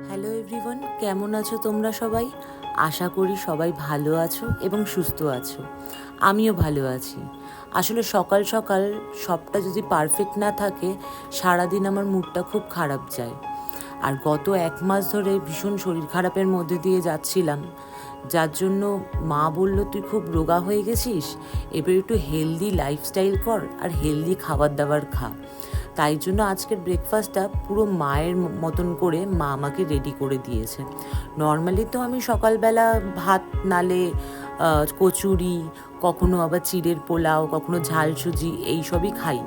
Hello everyone, কেমন আছো তোমরা সবাই? আশা করি সবাই ভালো আছো এবং সুস্থ আছো। আমিও ভালো আছি। আসলে সকাল সকাল সবটা যদি পারফেক্ট না থাকে, সারাদিন আমার মুডটা খুব খারাপ যায়। আর গত 1 মাস ধরে ভীষণ শরীর খারাপের মধ্যে দিয়ে যাচ্ছিলাম, যার জন্য মা বলল, তুই খুব রোগা হয়ে গেছিস, এবার একটু হেলদি লাইফস্টাইল কর আর হেলদি খাবার দাবার খা। তাই জন্য আজকের ব্রেকফাস্টটা পুরো মায়ের মতন করে মা আমাকে রেডি করে দিয়েছে। নর্মালি তো আমি সকালবেলা ভাত, নালে কচুরি, কখনো আবার চিড়ের পোলাও, কখনো ঝাল সুজি এইসবই খাই।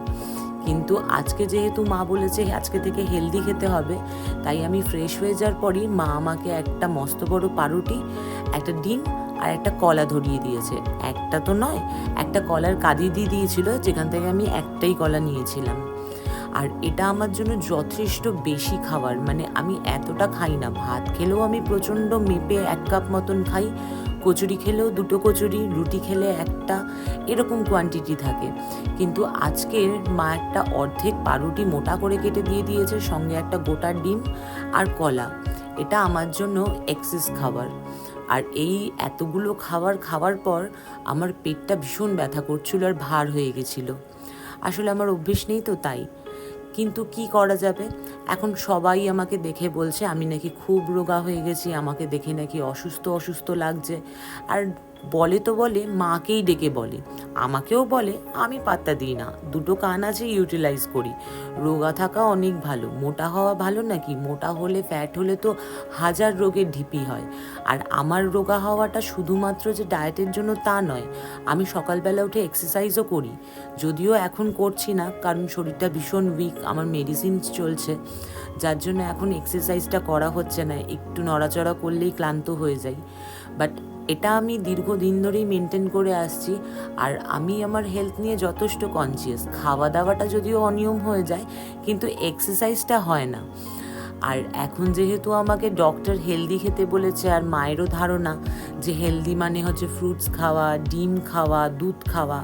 কিন্তু আজকে যেহেতু মা বলেছে আজকে থেকে হেলদি খেতে হবে, তাই আমি ফ্রেশ হয়ে যাওয়ার পরই মা আমাকে একটা মস্ত বড় পাউরুটি, একটা ডিম আর একটা কলা ধরিয়ে দিয়েছে। একটা তো নয়, একটা কলার কাঁদি দিয়ে দিয়েছিল, যেখান থেকে আমি একটাই কলা নিয়েছিলাম। আর এটা আমার জন্য যথেষ্ট বেশি খাবার, মানে আমি এতটা খাই না। ভাত খেলেও আমি প্রচণ্ড মেপে 1 কাপ মতন খাই, কচুরি খেলেও 2টো কচুরি, রুটি খেলে একটা, এরকম কোয়ান্টিটি থাকে। কিন্তু আজকের মা একটা অর্ধেক পাউরুটি মোটা করে কেটে দিয়ে দিয়েছে, সঙ্গে একটা গোটা ডিম আর কলা। এটা আমার জন্য এক্সেস খাবার। আর এই এতগুলো খাবার খাওয়ার পর আমার পেটটা ভীষণ ব্যথা করছিল আর ভার হয়ে গেছিলো। আসলে আমার অভ্যেস নেই তো, তাই। কিন্তু কি করা যাবে, এখন সবাই আমাকে দেখে বলছে আমি নাকি খুব রোগা হয়ে গেছি, আমাকে দেখে নাকি অসুস্থ অসুস্থ লাগছে। আর বলে তো বলে, মাকেই ডেকে বলে, আমাকেও বলে, আমি পাত্তা দিই না। 2টো কান আছে, ইউটিলাইজ করি। রোগা থাকা অনেক ভালো, মোটা হওয়া ভালো নাকি? মোটা হলে, ফ্যাট হলে তো হাজার রোগের ঢিপি হয়। আর আমার রোগা হওয়াটা শুধুমাত্র যে ডায়েটের জন্য তা নয়, আমি সকালবেলা উঠে এক্সারসাইজও করি। যদিও এখন করছি না, কারণ শরীরটা ভীষণ উইক, আমার মেডিসিন চলছে, যার জন্য এখন এক্সারসাইজটা করা হচ্ছে না। একটু নড়াচড়া করলেই ক্লান্ত হয়ে যাই। বাট এটা আমি দীর্ঘদিন ধরেই মেনটেন করে আসছি। আর আমি আমার হেলথ নিয়ে যথেষ্ট কনসিয়াস। খাওয়া দাওয়াটা যদিও অনিয়ম হয়ে যায়, কিন্তু এক্সারসাইজটা হয় না। আর এখন যেহেতু আমাকে ডক্টর হেলদি খেতে বলেছে, আর মায়েরও ধারণা যে হেলদি মানে হচ্ছে ফ্রুটস খাওয়া, ডিম খাওয়া, দুধ খাওয়া,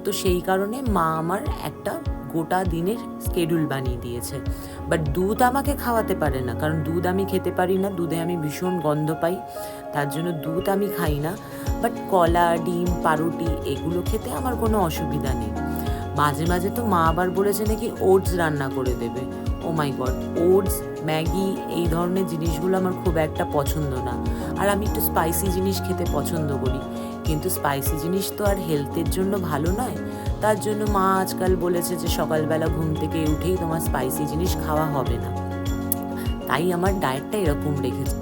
তো সেই কারণে মা আমার একটা গোটা দিনের স্কেডিউল বানিয়ে দিয়েছে। বাট দুধ আমাকে খাওয়াতে পারে না, কারণ দুধ আমি খেতে পারি না, দুধে আমি ভীষণ গন্ধ পাই, তার জন্য দুধ আমি খাই না। বাট কলা, ডিম, পাউরুটি এগুলো খেতে আমার কোনো অসুবিধা নেই। মাঝে মাঝে তো মা আবার বলেছে নাকি ওটস রান্না করে দেবে। ও মাই গড, ওটস, ম্যাগি এই ধরনের জিনিসগুলো আমার খুব একটা পছন্দ না। আর আমি একটু স্পাইসি জিনিস খেতে পছন্দ করি, কিন্তু স্পাইসি জিনিস তো আর হেলথের জন্য ভালো নয়। তার জন্য মা আজকাল বলেছে যে সকালবেলা ঘুম থেকে উঠেই তোমার স্পাইসি জিনিস খাওয়া হবে না। তাই আমার ডায়েটটা এরকম রেখেছে।